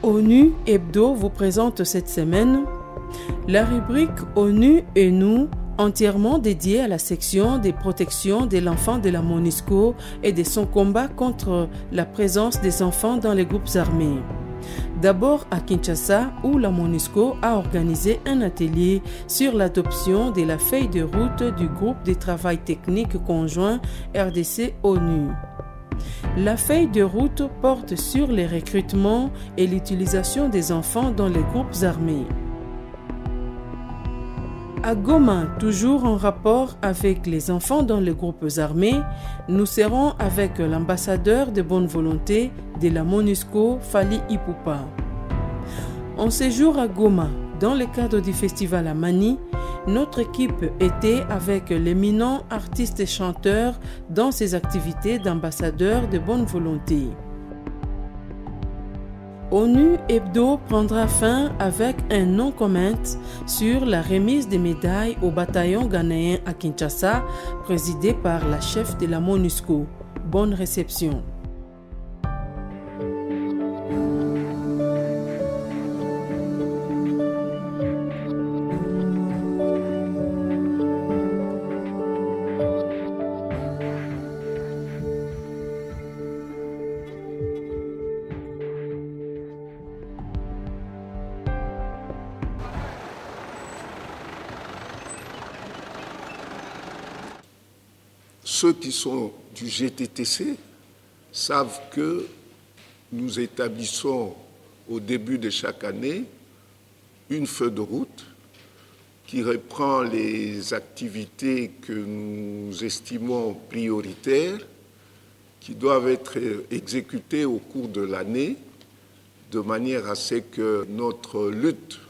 ONU Hebdo vous présente cette semaine la rubrique ONU et nous, entièrement dédiée à la section des protections de l'enfant de la MONUSCO et de son combat contre la présence des enfants dans les groupes armés. D'abord à Kinshasa, où la MONUSCO a organisé un atelier sur l'adoption de la feuille de route du groupe de travail technique conjoint RDC-ONU. La feuille de route porte sur les recrutements et l'utilisation des enfants dans les groupes armés. À Goma, toujours en rapport avec les enfants dans les groupes armés, nous serons avec l'ambassadeur de bonne volonté de la MONUSCO, Fally Ipupa. En séjour à Goma, dans le cadre du festival à Mani, notre équipe était avec l'éminent artiste et chanteur dans ses activités d'ambassadeur de bonne volonté. ONU Hebdo prendra fin avec un non-comment sur la remise des médailles au bataillon ghanéen à Kinshasa, présidé par la chef de la MONUSCO. Bonne réception. Ceux qui sont du GTTC savent que nous établissons au début de chaque année une feuille de route qui reprend les activités que nous estimons prioritaires, qui doivent être exécutées au cours de l'année, de manière à ce que notre lutte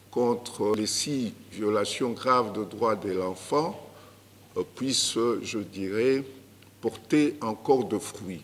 contre les 6 violations graves de droits de l'enfant puisse, je dirais, porter encore de fruits.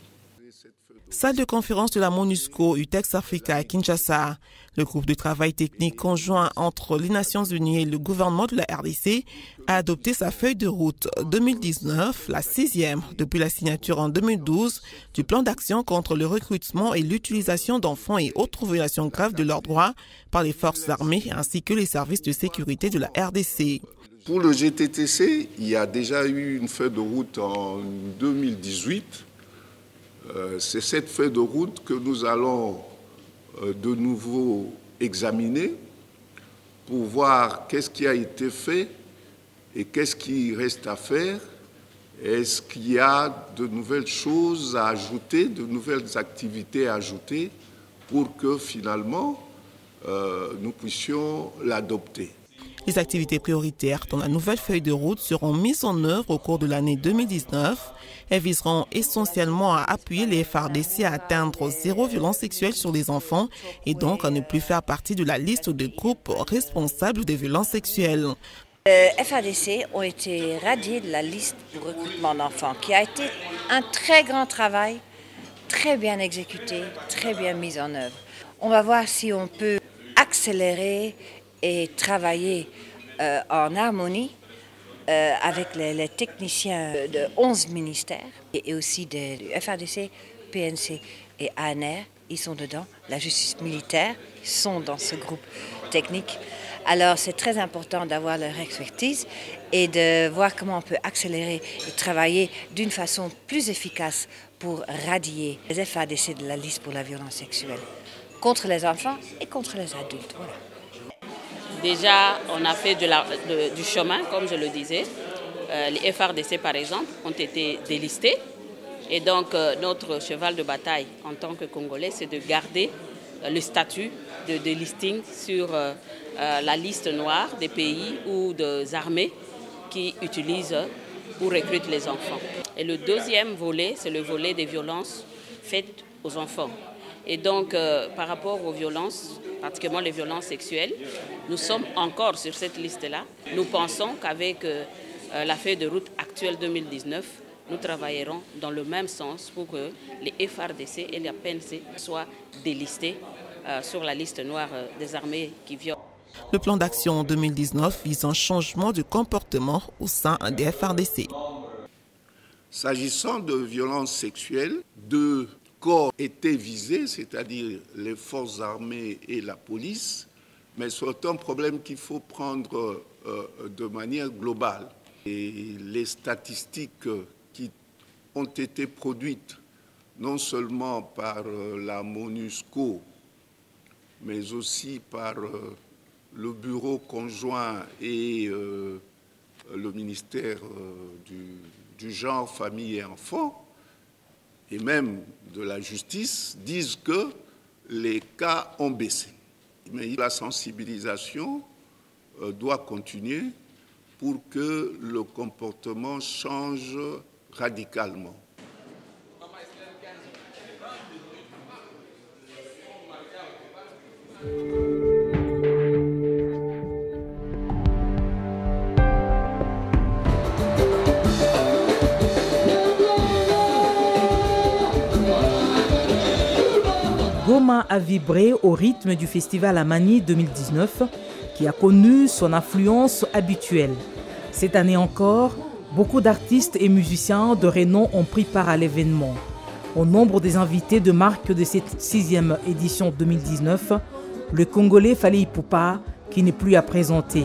Salle de conférence de la MONUSCO UTEX Africa à Kinshasa. Le groupe de travail technique conjoint entre les Nations Unies et le gouvernement de la RDC a adopté sa feuille de route 2019, la 6e depuis la signature en 2012 du plan d'action contre le recrutement et l'utilisation d'enfants et autres violations graves de leurs droits par les forces armées ainsi que les services de sécurité de la RDC. Pour le GTTC, il y a déjà eu une feuille de route en 2018. C'est cette feuille de route que nous allons de nouveau examiner pour voir qu'est-ce qui a été fait et qu'est-ce qui reste à faire. Est-ce qu'il y a de nouvelles choses à ajouter, de nouvelles activités à ajouter pour que finalement nous puissions l'adopter. Les activités prioritaires dans la nouvelle feuille de route seront mises en œuvre au cours de l'année 2019. Elles viseront essentiellement à appuyer les FARDC à atteindre 0 violence sexuelle sur les enfants et donc à ne plus faire partie de la liste des groupes responsables des violences sexuelles. Les FARDC ont été radiés de la liste pour recrutement d'enfants, qui a été un très grand travail, très bien exécuté, très bien mis en œuvre. On va voir si on peut accélérer et travailler en harmonie avec les techniciens de 11 ministères et aussi du FARDC, PNC et ANR. Ils sont dedans. La justice militaire, ils sont dans ce groupe technique. Alors c'est très important d'avoir leur expertise et de voir comment on peut accélérer et travailler d'une façon plus efficace pour radier les FARDC de la liste pour la violence sexuelle contre les enfants et contre les adultes. Voilà. Déjà, on a fait du chemin, comme je le disais. Les FARDC, par exemple, ont été délistés. Et donc, notre cheval de bataille en tant que Congolais, c'est de garder le statut de délisting sur la liste noire des pays ou des armées qui utilisent ou recrutent les enfants. Et le deuxième volet, c'est le volet des violences faites aux enfants. Et donc, par rapport aux violences, particulièrement les violences sexuelles, nous sommes encore sur cette liste-là. Nous pensons qu'avec la feuille de route actuelle 2019, nous travaillerons dans le même sens pour que les FARDC et les PNC soient délistés sur la liste noire des armées qui violent. Le plan d'action 2019 vise un changement de comportement au sein des FARDC. S'agissant de violences sexuelles, 2 corps étaient visés, c'est-à-dire les forces armées et la police, mais c'est un problème qu'il faut prendre de manière globale. Et les statistiques qui ont été produites non seulement par la MONUSCO, mais aussi par le bureau conjoint et le ministère du genre, famille et enfants, et même de la justice, disent que les cas ont baissé. Mais la sensibilisation doit continuer pour que le comportement change radicalement. Goma a vibré au rythme du festival Amani 2019 qui a connu son affluence habituelle. Cette année encore, beaucoup d'artistes et musiciens de renom ont pris part à l'événement. Au nombre des invités de marque de cette 6e édition 2019, le Congolais Fally Ipupa qui n'est plus à présenter.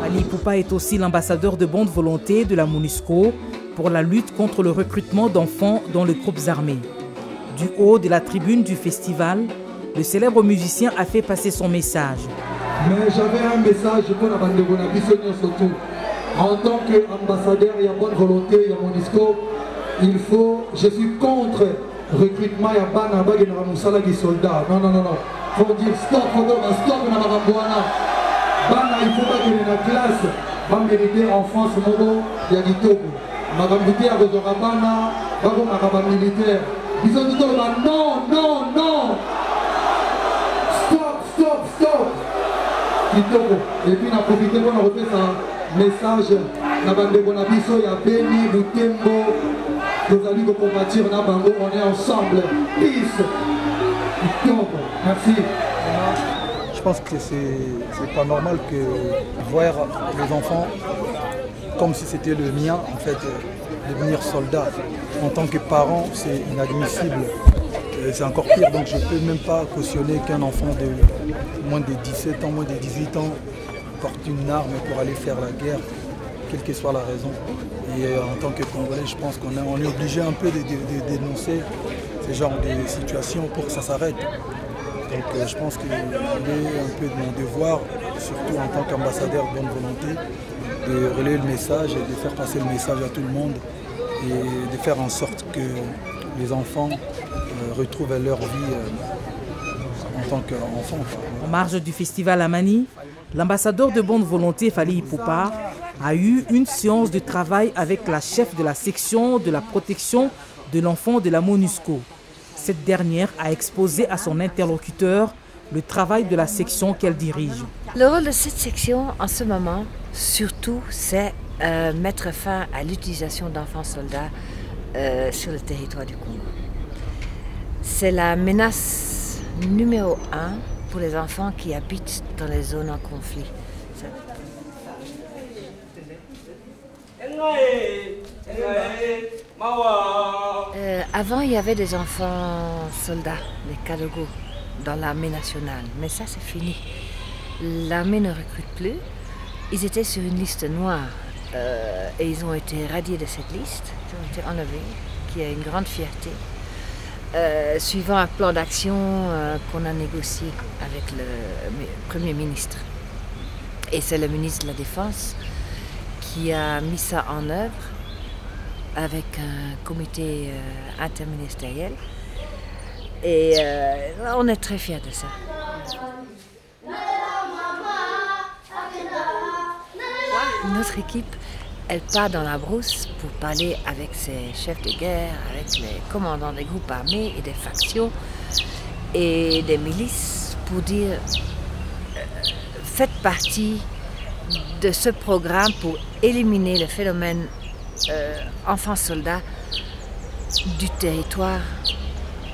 Fally Ipupa est aussi l'ambassadeur de bonne volonté de la MONUSCO pour la lutte contre le recrutement d'enfants dans les groupes armés. Du haut de la tribune du festival, le célèbre musicien a fait passer son message. Mais j'avais un message pour la bande de Bonabiso surtout. En tant qu'ambassadeur, il y a bonne volonté, il y a MONUSCO. Je suis contre le recrutement, il y a Banaba et Ramusala des soldats. Non. Il faut dire stop, stop, Bana, il faut pas que la classe va mériter en France, il y a du Togo. Magambité a besoin de Bana, Magamba militaire. Ils ont dit non. Stop. Et puis on a profité pour refaire un message na bande bonabiso ya Beni, Butembo, nous allons combattre na bango, on est ensemble. Peace. Merci. Je pense que c'est pas normal que voir les enfants comme si c'était le mien, en fait, devenir soldat. En tant que parent, c'est inadmissible. C'est encore pire, donc je ne peux même pas cautionner qu'un enfant de moins de 17 ans, moins de 18 ans porte une arme pour aller faire la guerre, quelle que soit la raison. Et en tant que Congolais, je pense qu'on est obligé un peu de dénoncer ce genre de situation pour que ça s'arrête. Donc je pense qu'il est un peu de mon devoir, surtout en tant qu'ambassadeur de bonne volonté, de relayer le message et de faire passer le message à tout le monde et de faire en sorte que les enfants retrouvent leur vie en tant qu'enfants. En marge du festival Amani, l'ambassadeur de bonne volonté Fally Ipupa a eu une séance de travail avec la chef de la section de la protection de l'enfant de la MONUSCO. Cette dernière a exposé à son interlocuteur le travail de la section qu'elle dirige. Le rôle de cette section en ce moment, surtout, c'est mettre fin à l'utilisation d'enfants soldats sur le territoire du Congo. C'est la menace numéro 1 pour les enfants qui habitent dans les zones en conflit. Avant, il y avait des enfants soldats, les Kadogo, dans l'armée nationale, mais ça c'est fini. L'armée ne recrute plus. Ils étaient sur une liste noire et ils ont été radiés de cette liste, ils ont été enlevés, qui a une grande fierté. Suivant un plan d'action qu'on a négocié avec le Premier ministre. Et c'est le ministre de la Défense qui a mis ça en œuvre avec un comité interministériel. Et on est très fiers de ça. Notre équipe, elle part dans la brousse pour parler avec ses chefs de guerre, avec les commandants des groupes armés et des factions et des milices pour dire faites partie de ce programme pour éliminer le phénomène enfants-soldats du territoire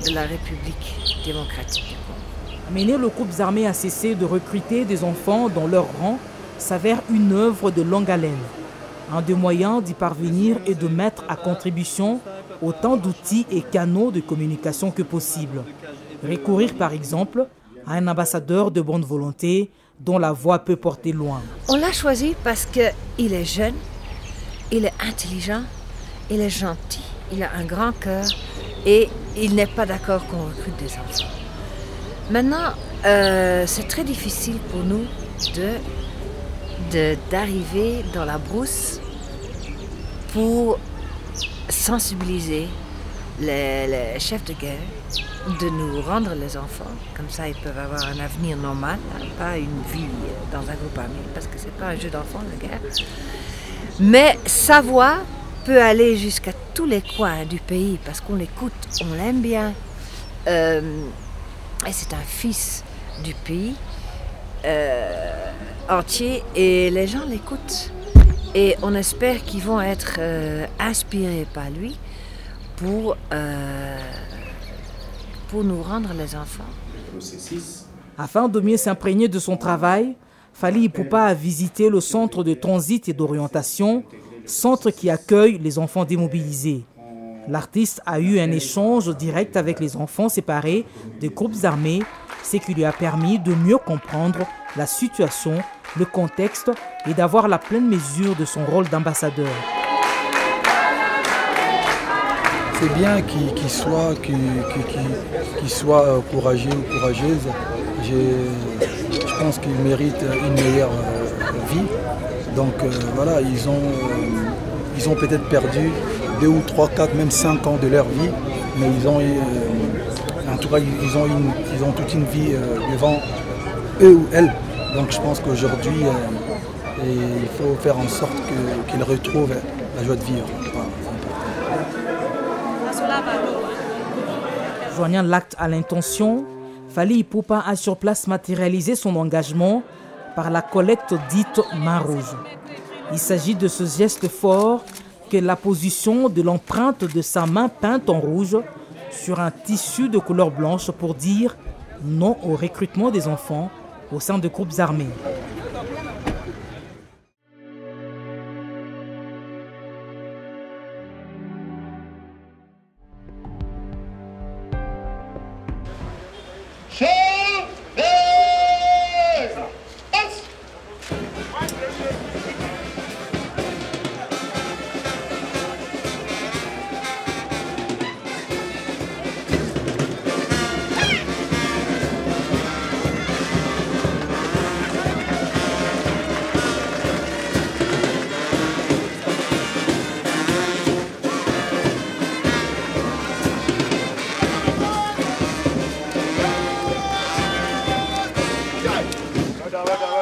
de la République démocratique du Congo. Amener les groupes armés à cesser de recruter des enfants dans leur rang, s'avère une œuvre de longue haleine. Un des moyens d'y parvenir est de mettre à contribution autant d'outils et canaux de communication que possible. Recourir par exemple à un ambassadeur de bonne volonté dont la voix peut porter loin. On l'a choisi parce qu'il est jeune, il est intelligent, il est gentil, il a un grand cœur et il n'est pas d'accord qu'on recrute des enfants. Maintenant, c'est très difficile pour nous d'arriver dans la brousse pour sensibiliser les chefs de guerre de nous rendre les enfants. Comme ça, ils peuvent avoir un avenir normal, hein, pas une vie dans un groupe armé, parce que c'est pas un jeu d'enfant, la guerre. Mais sa voix peut aller jusqu'à tous les coins du pays, parce qu'on l'écoute, on l'aime bien. Et c'est un fils du pays entier, et les gens l'écoutent. Et on espère qu'ils vont être inspirés par lui pour nous rendre les enfants. Afin de mieux s'imprégner de son travail, Fally Ipupa a visité le centre de transit et d'orientation, centre qui accueille les enfants démobilisés. L'artiste a eu un échange direct avec les enfants séparés des groupes armés, ce qui lui a permis de mieux comprendre la situation, le contexte et d'avoir la pleine mesure de son rôle d'ambassadeur. C'est bien qu'il soit courageux ou courageuse. Je pense qu'il mérite une meilleure vie. Donc voilà, ils ont peut-être perdu 2 ou 3, 4, même 5 ans de leur vie, mais en tout cas, ils ont toute une vie devant eux ou elles. Donc je pense qu'aujourd'hui, il faut faire en sorte qu'ils retrouvent la joie de vivre. Joignant l'acte à l'intention, Fally Ipupa a sur place matérialisé son engagement par la collecte dite Main Rouge. Il s'agit de ce geste fort que la position de l'empreinte de sa main peinte en rouge sur un tissu de couleur blanche pour dire non au recrutement des enfants au sein de groupes armés. Vada, vada, vada.